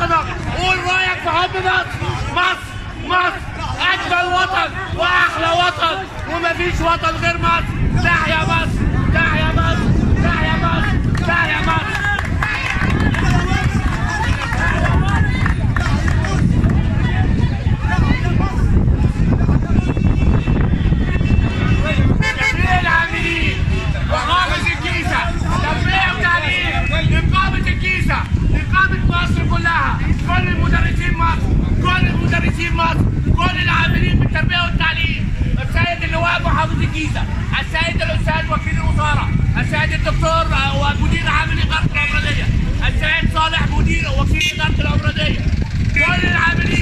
وطنك، قول رايك في حب مصر. مصر مصر اجمل وطن واحلى وطن، ومفيش وطن غير مصر. تحيا مصر، تحيا مصر، تحيا مصر، تحيا مصر. جميع العاملين وإقامة الجيزة، تنمية وتعليم، إقامة الجيزة، إقامة مصر كلها، كل المدرسين مصر، كل المدرسين مصر، كل العاملين بالتربية والتعليم، السيد اللواء محافظ الجيزة، السيد الأستاذ وكيل الوزارة، السيد الدكتور ومدير عام إدارة العمرانية، السيد صالح مدير وكيل إدارة العمرانية، كل العاملين